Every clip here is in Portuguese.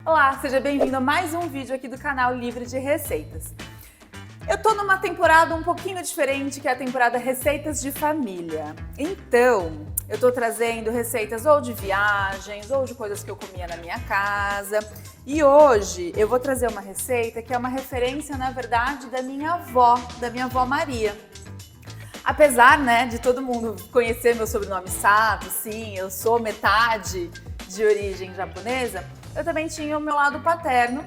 Olá, seja bem-vindo a mais um vídeo aqui do canal Livre de Receitas. Eu tô numa temporada um pouquinho diferente, que é a temporada Receitas de Família. Então, eu tô trazendo receitas ou de viagens, ou de coisas que eu comia na minha casa. E hoje eu vou trazer uma receita que é uma referência, na verdade, da minha avó Maria. Apesar, de todo mundo conhecer meu sobrenome Sato, sim, eu sou metade de origem japonesa, eu também tinha o meu lado paterno,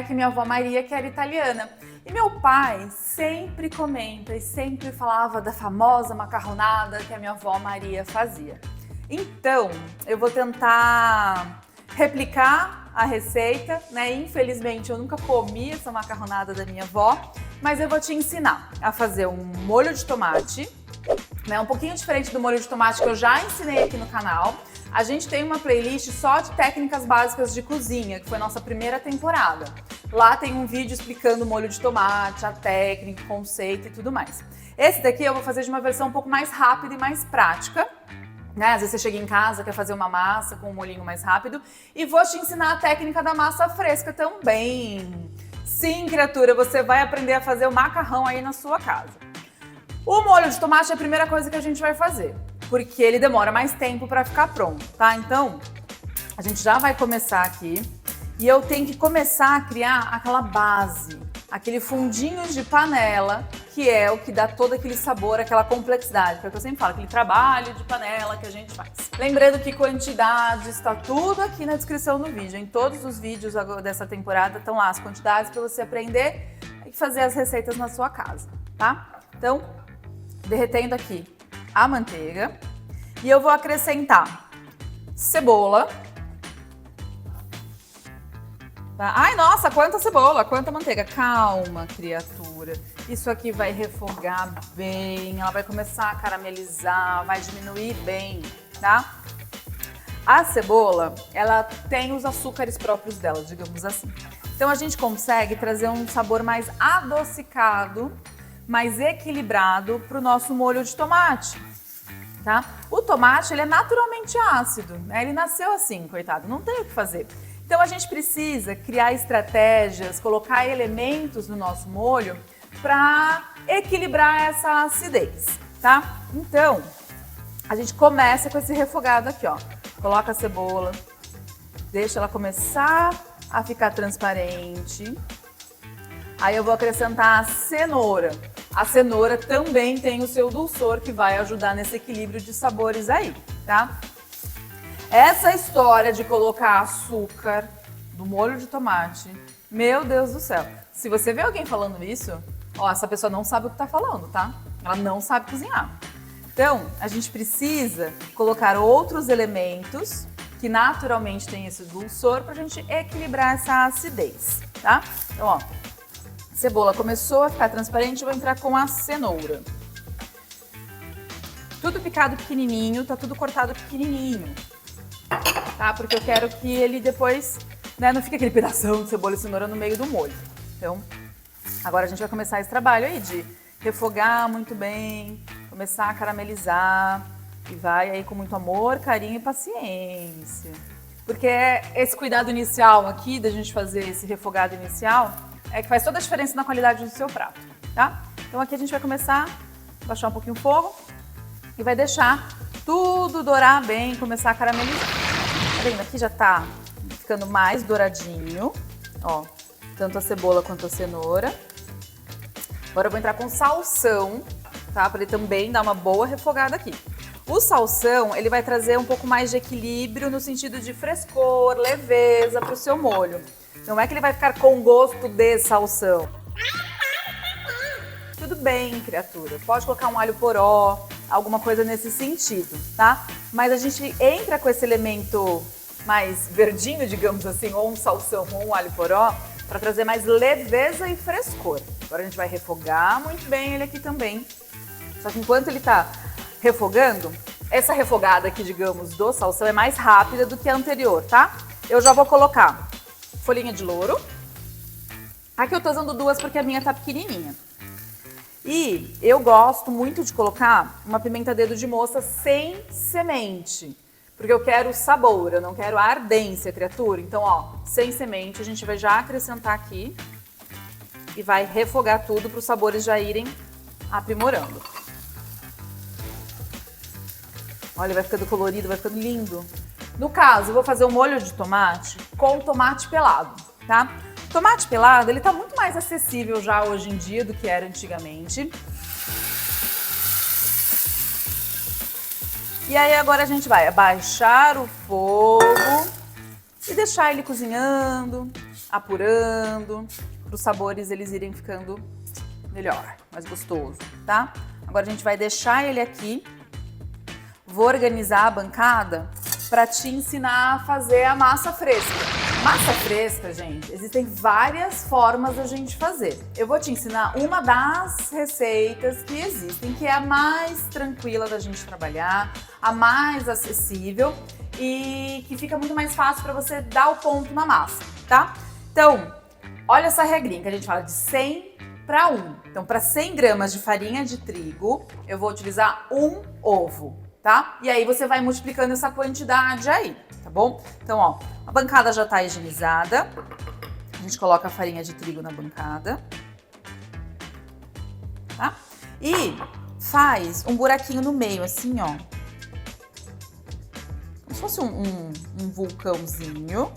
que minha avó Maria, que era italiana. E meu pai sempre comenta e sempre falava da famosa macarronada que a minha avó Maria fazia. Então, eu vou tentar replicar a receita, Infelizmente, eu nunca comi essa macarronada da minha avó, mas eu vou te ensinar a fazer um molho de tomate, um pouquinho diferente do molho de tomate que eu já ensinei aqui no canal. A gente tem uma playlist só de técnicas básicas de cozinha, que foi a nossa primeira temporada. Lá tem um vídeo explicando o molho de tomate, a técnica, o conceito e tudo mais. Esse daqui eu vou fazer de uma versão um pouco mais rápida e mais prática. Às vezes você chega em casa, quer fazer uma massa com um molhinho mais rápido. E vou te ensinar a técnica da massa fresca também. Sim, criatura, você vai aprender a fazer o macarrão aí na sua casa. O molho de tomate é a primeira coisa que a gente vai fazer, porque ele demora mais tempo para ficar pronto, tá? Então, a gente já vai começar aqui e eu tenho que começar a criar aquela base, aquele fundinho de panela, que é o que dá todo aquele sabor, aquela complexidade, que é o que eu sempre falo, aquele trabalho de panela que a gente faz. Lembrando que quantidades está tudo aqui na descrição do vídeo. Em todos os vídeos dessa temporada estão lá as quantidades para você aprender e fazer as receitas na sua casa, tá? Então, derretendo aqui a manteiga e eu vou acrescentar cebola. Tá? Ai, nossa, quanta cebola, quanta manteiga. Calma, criatura. Isso aqui vai refogar bem, ela vai começar a caramelizar, vai diminuir bem, tá? A cebola, ela tem os açúcares próprios dela, digamos assim. Então a gente consegue trazer um sabor mais adocicado, mais equilibrado para o nosso molho de tomate, tá? O tomate, ele é naturalmente ácido, Ele nasceu assim, coitado, não tem o que fazer. Então a gente precisa criar estratégias, colocar elementos no nosso molho para equilibrar essa acidez, tá? Então, a gente começa com esse refogado aqui, ó. Coloca a cebola, deixa ela começar a ficar transparente. Aí eu vou acrescentar a cenoura. A cenoura também tem o seu dulçor, que vai ajudar nesse equilíbrio de sabores aí, tá? Essa história de colocar açúcar no molho de tomate, meu Deus do céu. Se você vê alguém falando isso, essa pessoa não sabe o que tá falando, tá? Ela não sabe cozinhar. Então, a gente precisa colocar outros elementos que naturalmente têm esse dulçor pra gente equilibrar essa acidez, tá? Então, cebola começou a ficar transparente, eu vou entrar com a cenoura. Tudo picado pequenininho, tá tudo cortado pequenininho, tá? Porque eu quero que ele depois, não fique aquele pedação de cebola e cenoura no meio do molho. Então, agora a gente vai começar esse trabalho aí de refogar muito bem, começar a caramelizar e vai aí com muito amor, carinho e paciência. Porque esse cuidado inicial aqui, da gente fazer esse refogado inicial, é que faz toda a diferença na qualidade do seu prato, tá? Então aqui a gente vai começar a baixar um pouquinho o fogo e vai deixar tudo dourar bem, começar a caramelizar. Tá vendo? Aqui já tá ficando mais douradinho, tanto a cebola quanto a cenoura. Agora eu vou entrar com salsão, tá? Para ele também dar uma boa refogada aqui. O salsão, ele vai trazer um pouco mais de equilíbrio no sentido de frescor, leveza para o seu molho. Não é que ele vai ficar com gosto de salsão. Tudo bem, criatura. Pode colocar um alho poró, alguma coisa nesse sentido, tá? Mas a gente entra com esse elemento mais verdinho, digamos assim, ou um salsão ou um alho poró, para trazer mais leveza e frescor. Agora a gente vai refogar muito bem ele aqui também. Só que enquanto ele tá refogando, essa refogada aqui, digamos, do salsão é mais rápida do que a anterior, tá? Eu já vou colocar folhinha de louro. Aqui eu tô usando duas porque a minha tá pequenininha. E eu gosto muito de colocar uma pimenta dedo de moça sem semente. porque eu quero o sabor, eu não quero a ardência, criatura. Então, ó, sem semente, a gente vai já acrescentar aqui e vai refogar tudo para os sabores já irem aprimorando. Olha, vai ficando colorido, vai ficando lindo. No caso, eu vou fazer um molho de tomate com tomate pelado, tá? Tomate pelado, ele tá muito mais acessível já hoje em dia do que era antigamente. E aí agora a gente vai abaixar o fogo e deixar ele cozinhando, apurando, para os sabores eles irem ficando melhor, mais gostoso, tá? Agora a gente vai deixar ele aqui. Vou organizar a bancada para te ensinar a fazer a massa fresca. Massa fresca, gente, existem várias formas da gente fazer. Eu vou te ensinar uma das receitas que existem, que é a mais tranquila da gente trabalhar, a mais acessível e que fica muito mais fácil para você dar o ponto na massa, tá? Então, olha essa regrinha que a gente fala de 100 para 1. Então, para 100 gramas de farinha de trigo, eu vou utilizar um ovo, tá? E aí você vai multiplicando essa quantidade aí, tá bom? Então, ó, a bancada já tá higienizada. A gente coloca a farinha de trigo na bancada, tá? E faz um buraquinho no meio, assim, ó. Como se fosse um vulcãozinho.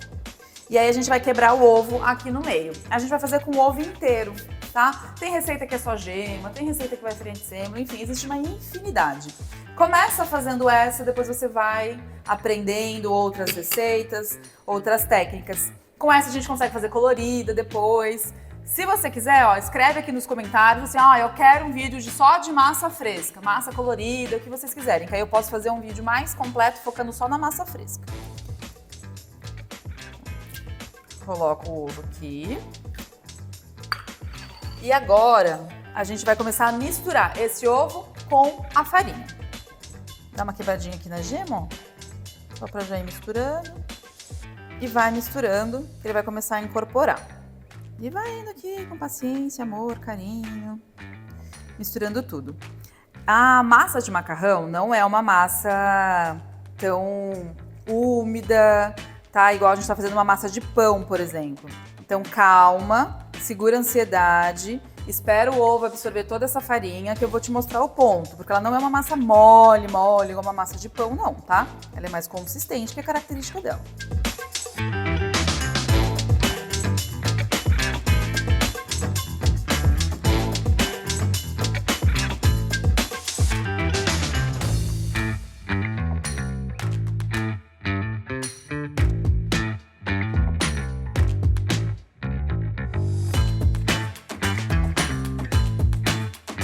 E aí a gente vai quebrar o ovo aqui no meio. A gente vai fazer com o ovo inteiro, tá? Tem receita que é só gema, tem receita que vai farinha de sêmola, enfim, existe uma infinidade. Começa fazendo essa, depois você vai aprendendo outras receitas, outras técnicas. Com essa a gente consegue fazer colorida depois. Se você quiser, ó, escreve aqui nos comentários assim, ó, eu quero um vídeo só de massa fresca, massa colorida, o que vocês quiserem, que aí eu posso fazer um vídeo mais completo focando só na massa fresca. Coloco o ovo aqui. E agora a gente vai começar a misturar esse ovo com a farinha. Dá uma quebradinha aqui na gema, ó. Só pra já ir misturando. E vai misturando, que ele vai começar a incorporar. E vai indo aqui com paciência, amor, carinho. Misturando tudo. A massa de macarrão não é uma massa tão úmida, tá? Igual a gente tá fazendo uma massa de pão, por exemplo. Então calma, segura a ansiedade, espera o ovo absorver toda essa farinha que eu vou te mostrar o ponto, porque ela não é uma massa mole, igual uma massa de pão, não, tá? Ela é mais consistente, que é a característica dela.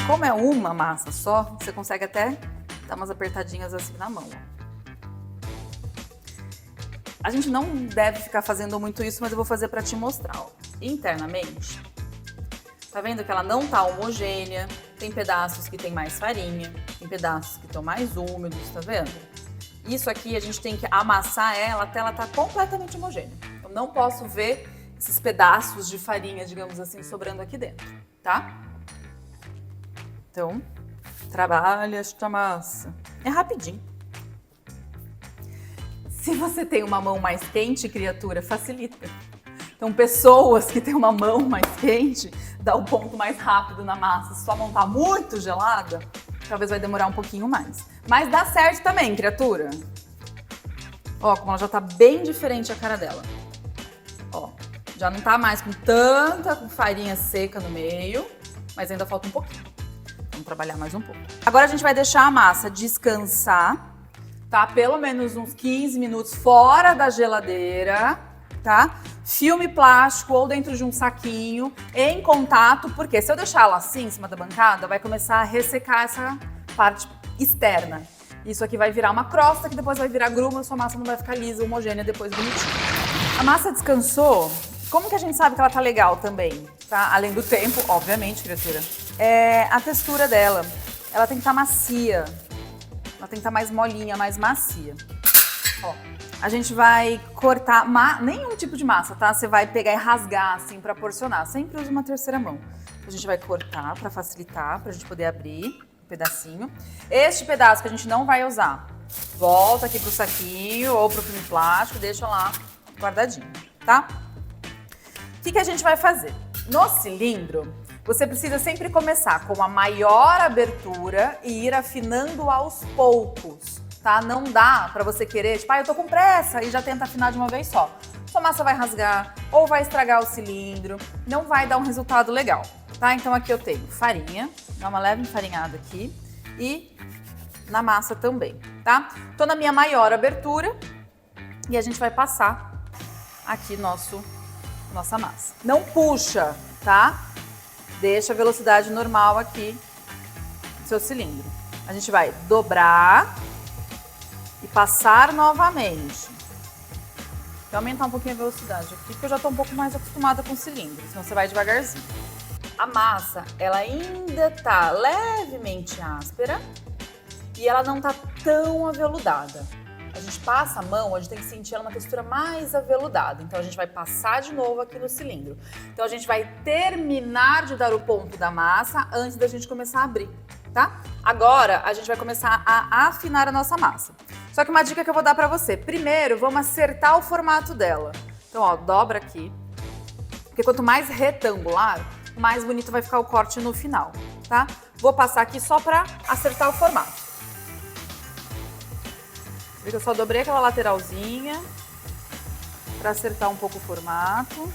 Como é uma massa só, você consegue até dar umas apertadinhas assim na mão. A gente não deve ficar fazendo muito isso, mas eu vou fazer para te mostrar. Ó. Internamente, tá vendo que ela não tá homogênea? Tem pedaços que tem mais farinha, tem pedaços que estão mais úmidos, tá vendo? Isso aqui a gente tem que amassar ela até ela tá completamente homogênea. Eu não posso ver esses pedaços de farinha, digamos assim, sobrando aqui dentro, tá? Então, trabalha esta massa. É rapidinho. Se você tem uma mão mais quente, criatura, facilita. Então, pessoas que têm uma mão mais quente, dá o ponto mais rápido na massa. Se sua mão tá muito gelada, talvez vai demorar um pouquinho mais. Mas dá certo também, criatura. Ó, como ela já tá bem diferente a cara dela. Ó, já não tá mais com tanta farinha seca no meio, mas ainda falta um pouquinho. Vamos trabalhar mais um pouco. Agora a gente vai deixar a massa descansar, tá? Pelo menos uns 15 minutos fora da geladeira, tá? Filme plástico ou dentro de um saquinho, em contato, porque se eu deixar ela assim, em cima da bancada, vai começar a ressecar essa parte externa. Isso aqui vai virar uma crosta, que depois vai virar gruma, sua massa não vai ficar lisa, homogênea, depois bonitinha. A massa descansou. Como que a gente sabe que ela tá legal também, tá? Além do tempo, obviamente, criatura. É a textura dela. Ela tem que estar macia. Ela tem que estar mais molinha, mais macia. Ó, a gente vai cortar nenhum tipo de massa, tá? Você vai pegar e rasgar assim pra porcionar. Sempre usa uma terceira mão. A gente vai cortar pra facilitar, pra gente poder abrir um pedacinho. Este pedaço que a gente não vai usar, volta aqui pro saquinho ou pro filme plástico, deixa lá guardadinho, tá? O que a gente vai fazer? No cilindro, você precisa sempre começar com a maior abertura e ir afinando aos poucos, tá? Não dá pra você querer, tipo, eu tô com pressa e já tenta afinar de uma vez só. Sua massa vai rasgar ou vai estragar o cilindro, não vai dar um resultado legal, tá? Então aqui eu tenho farinha, dá uma leve enfarinhada aqui e na massa também, tá? Tô na minha maior abertura e a gente vai passar aqui nossa massa. Não puxa, tá? Deixa a velocidade normal aqui do seu cilindro. A gente vai dobrar e passar novamente. Vou aumentar um pouquinho a velocidade aqui, porque eu já tô um pouco mais acostumada com o cilindro, senão você vai devagarzinho. A massa, ela ainda tá levemente áspera e ela não tá tão aveludada. A gente passa a mão, a gente tem que sentir ela uma textura mais aveludada. Então a gente vai passar de novo aqui no cilindro. Então a gente vai terminar de dar o ponto da massa antes da gente começar a abrir, tá? Agora a gente vai começar a afinar a nossa massa. Só que uma dica que eu vou dar pra você. Primeiro, vamos acertar o formato dela. Então, ó, dobra aqui. Porque quanto mais retangular, mais bonito vai ficar o corte no final, tá? Vou passar aqui só pra acertar o formato. Eu só dobrei aquela lateralzinha para acertar um pouco o formato,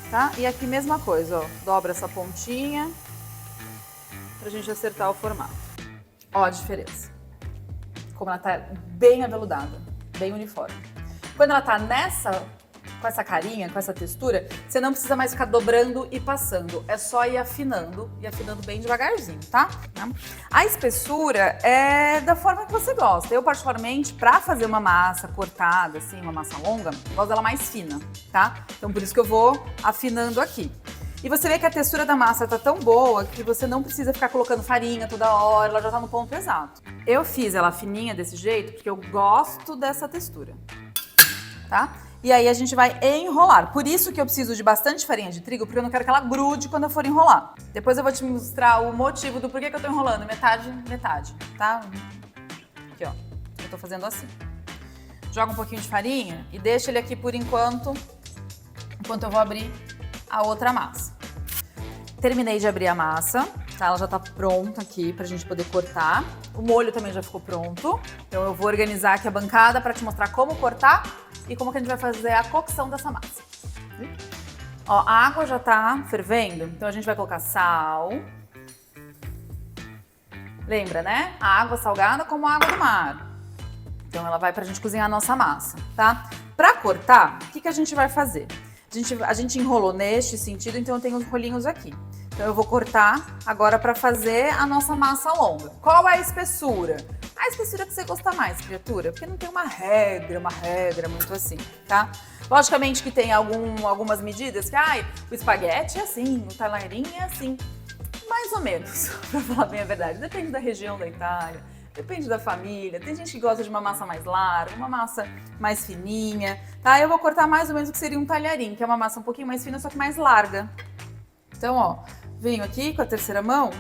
tá? E aqui mesma coisa, ó, dobra essa pontinha pra gente acertar o formato. Ó a diferença. Como ela tá bem aveludada, bem uniforme. Quando ela tá com essa carinha, com essa textura, você não precisa mais ficar dobrando e passando. É só ir afinando e afinando bem devagarzinho, tá? A espessura é da forma que você gosta. Eu, particularmente, pra fazer uma massa cortada, assim, uma massa longa, gosto dela mais fina, tá? Então, por isso que eu vou afinando aqui. E você vê que a textura da massa tá tão boa que você não precisa ficar colocando farinha toda hora, ela já tá no ponto exato. Eu fiz ela fininha desse jeito porque eu gosto dessa textura, tá? E aí a gente vai enrolar. Por isso que eu preciso de bastante farinha de trigo, porque eu não quero que ela grude quando eu for enrolar. Depois eu vou te mostrar o motivo do porquê que eu tô enrolando, metade, metade, tá? Aqui, ó, eu tô fazendo assim. Joga um pouquinho de farinha e deixa ele aqui por enquanto eu vou abrir a outra massa. Terminei de abrir a massa, tá? Ela já tá pronta aqui pra gente poder cortar. O molho também já ficou pronto. Então eu vou organizar aqui a bancada pra te mostrar como cortar e como que a gente vai fazer a cocção dessa massa. Ó, a água já tá fervendo, então a gente vai colocar sal. Lembra, né? A água salgada como a água do mar. Então ela vai pra gente cozinhar a nossa massa, tá? Pra cortar, o que a gente vai fazer? A gente enrolou neste sentido, então eu tenho os rolinhos aqui. Então eu vou cortar agora para fazer a nossa massa longa. Qual é a espessura? A espessura que você gosta mais, criatura, porque não tem uma regra muito assim, tá? Logicamente que tem algumas medidas que, o espaguete é assim, o talherim é assim. Mais ou menos, pra falar bem a verdade. Depende da região da Itália, depende da família. Tem gente que gosta de uma massa mais larga, uma massa mais fininha, tá? Eu vou cortar mais ou menos o que seria um talharim, que é uma massa um pouquinho mais fina, só que mais larga. Então, ó, venho aqui com a terceira mão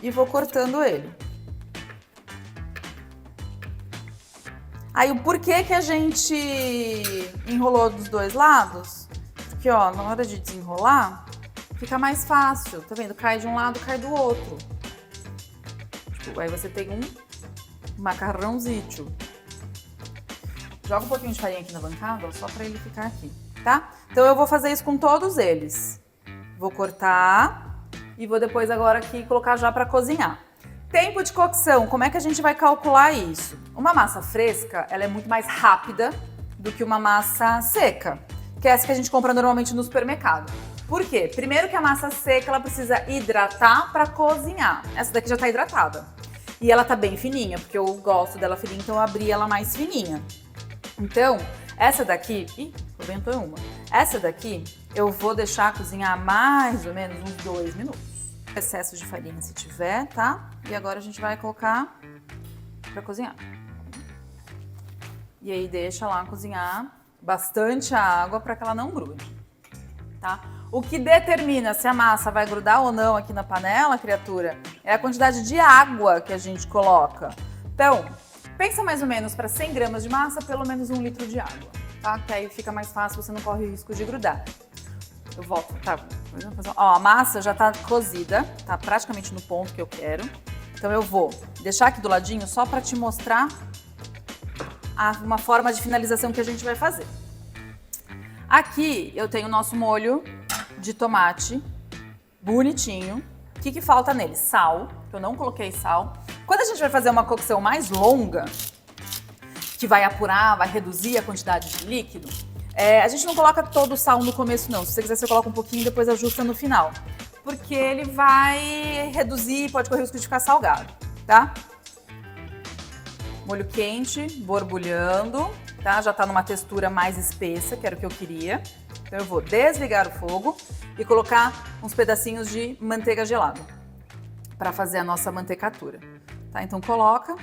e vou cortando ele. Aí, o porquê que a gente enrolou dos dois lados? Porque, ó, na hora de desenrolar, fica mais fácil, tá vendo? Cai de um lado, cai do outro. Tipo, aí você tem um macarrãozito. Joga um pouquinho de farinha aqui na bancada, ó, só pra ele ficar aqui, tá? Então eu vou fazer isso com todos eles. Vou cortar e vou depois agora aqui colocar já pra cozinhar. Tempo de cocção, como é que a gente vai calcular isso? Uma massa fresca, ela é muito mais rápida do que uma massa seca, que é essa que a gente compra normalmente no supermercado. Por quê? Primeiro que a massa seca, ela precisa hidratar para cozinhar. Essa daqui já tá hidratada. E ela tá bem fininha, porque eu gosto dela fininha, então eu abri ela mais fininha. Então, essa daqui... Ih, rebentou uma. Essa daqui, eu vou deixar cozinhar mais ou menos uns 2 minutos. Excesso de farinha se tiver, tá? E agora a gente vai colocar para cozinhar. E aí deixa lá cozinhar bastante a água para que ela não grude, tá? O que determina se a massa vai grudar ou não aqui na panela, criatura, é a quantidade de água que a gente coloca. Então, pensa mais ou menos para 100 gramas de massa, pelo menos 1 litro de água, tá? Que aí fica mais fácil, você não corre o risco de grudar. Eu volto, tá? Ó, a massa já tá cozida, tá praticamente no ponto que eu quero. Então eu vou deixar aqui do ladinho só para te mostrar uma forma de finalização que a gente vai fazer. Aqui eu tenho o nosso molho de tomate bonitinho. O que falta nele? Sal, que eu não coloquei sal. Quando a gente vai fazer uma cocção mais longa, que vai apurar, vai reduzir a quantidade de líquido, a gente não coloca todo o sal no começo não. Se você quiser, você coloca um pouquinho e depois ajusta no final. Porque ele vai reduzir, pode correr o risco de ficar salgado, tá? Molho quente, borbulhando, tá? Já tá numa textura mais espessa, que era o que eu queria. Então eu vou desligar o fogo e colocar uns pedacinhos de manteiga gelada para fazer a nossa mantecatura, tá? Então coloca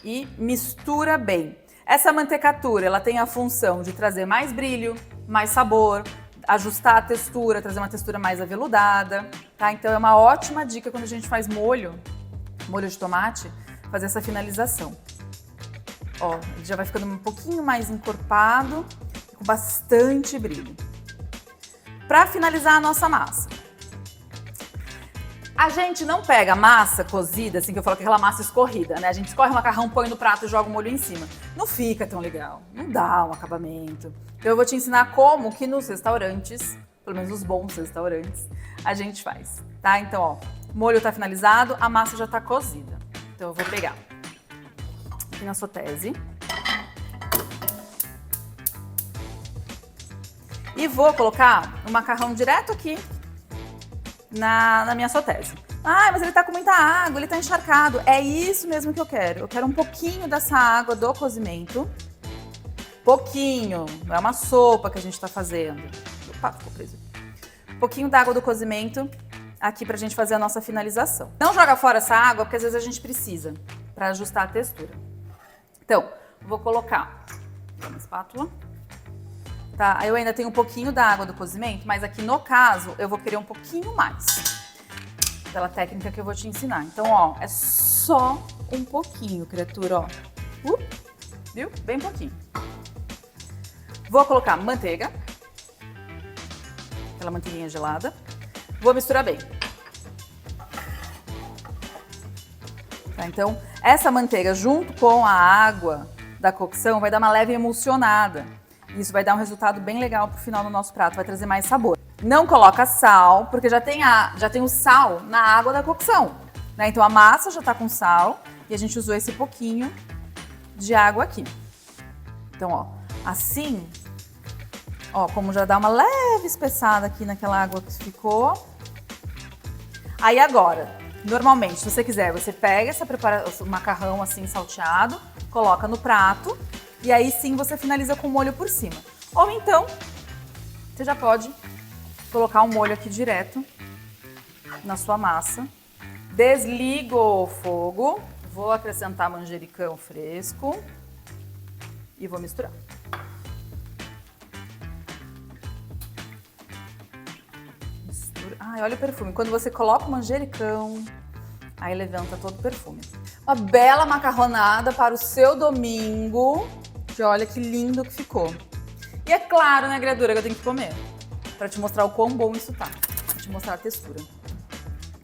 e mistura bem. Essa mantecatura, ela tem a função de trazer mais brilho, mais sabor, ajustar a textura, trazer uma textura mais aveludada, tá? Então é uma ótima dica quando a gente faz molho de tomate, fazer essa finalização. Ó, ele já vai ficando um pouquinho mais encorpado, com bastante brilho. Para finalizar a nossa massa, a gente não pega massa cozida, assim que eu falo que aquela massa escorrida, né? A gente escorre o macarrão, põe no prato e joga o molho em cima. Não fica tão legal, não dá um acabamento. Então eu vou te ensinar como que nos restaurantes, pelo menos os bons restaurantes, a gente faz, tá? Então, ó, o molho tá finalizado, a massa já tá cozida. Então eu vou pegar aqui na sotese e vou colocar o macarrão direto aqui na minha sotese. Ah, mas ele tá com muita água, ele tá encharcado. É isso mesmo que eu quero. Eu quero um pouquinho dessa água do cozimento. Pouquinho, não é uma sopa que a gente tá fazendo. Opa, ficou preso. Um pouquinho da água do cozimento aqui pra gente fazer a nossa finalização. Não joga fora essa água, porque às vezes a gente precisa pra ajustar a textura. Então, vou colocar uma espátula. Tá? Eu ainda tenho um pouquinho da água do cozimento, mas aqui no caso eu vou querer um pouquinho mais. Pela técnica que eu vou te ensinar. Então, ó, é só um pouquinho, criatura, ó. Viu? Bem pouquinho. Vou colocar manteiga. Aquela manteiguinha gelada. Vou misturar bem. Tá? Então, essa manteiga junto com a água da cocção vai dar uma leve emulsionada. Isso vai dar um resultado bem legal pro final do nosso prato, vai trazer mais sabor. Não coloca sal, porque já tem o sal na água da cocção, né? Então a massa já tá com sal e a gente usou esse pouquinho de água aqui. Então, ó, assim, ó, como já dá uma leve espessada aqui naquela água que ficou. Aí agora, normalmente, se você quiser, você pega o macarrão assim salteado, coloca no prato. E aí sim você finaliza com o molho por cima. Ou então, você já pode colocar o molho aqui direto na sua massa. Desligo o fogo, vou acrescentar manjericão fresco e vou misturar. Mistura. Ai, olha o perfume. Quando você coloca o manjericão, aí levanta todo o perfume. Uma bela macarronada para o seu domingo. Que olha que lindo que ficou. E é claro, né, criatura, que eu tenho que comer. Pra te mostrar o quão bom isso tá. Pra te mostrar a textura.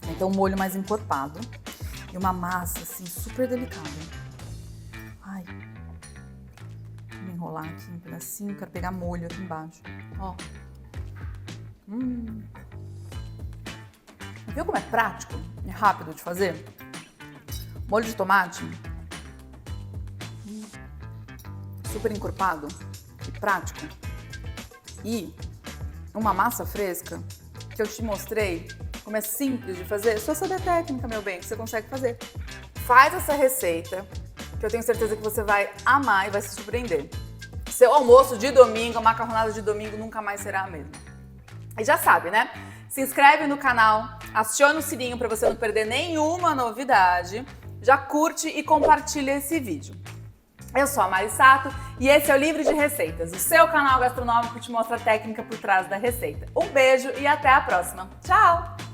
Então, um molho mais encorpado. E uma massa, assim, super delicada. Ai. Vou enrolar aqui um pedacinho. Quero pegar molho aqui embaixo. Ó. Viu como é prático? É rápido de fazer? Molho de tomate. Super encorpado e prático. E uma massa fresca que eu te mostrei como é simples de fazer. Só saber a técnica, meu bem, que você consegue fazer. Faz essa receita que eu tenho certeza que você vai amar e vai se surpreender. Seu almoço de domingo, a macarronada de domingo nunca mais será a mesma. E já sabe, né? Se inscreve no canal, aciona o sininho para você não perder nenhuma novidade. Já curte e compartilha esse vídeo. Eu sou a Mari Sato e esse é o Livre de Receitas, o seu canal gastronômico que te mostra a técnica por trás da receita. Um beijo e até a próxima. Tchau!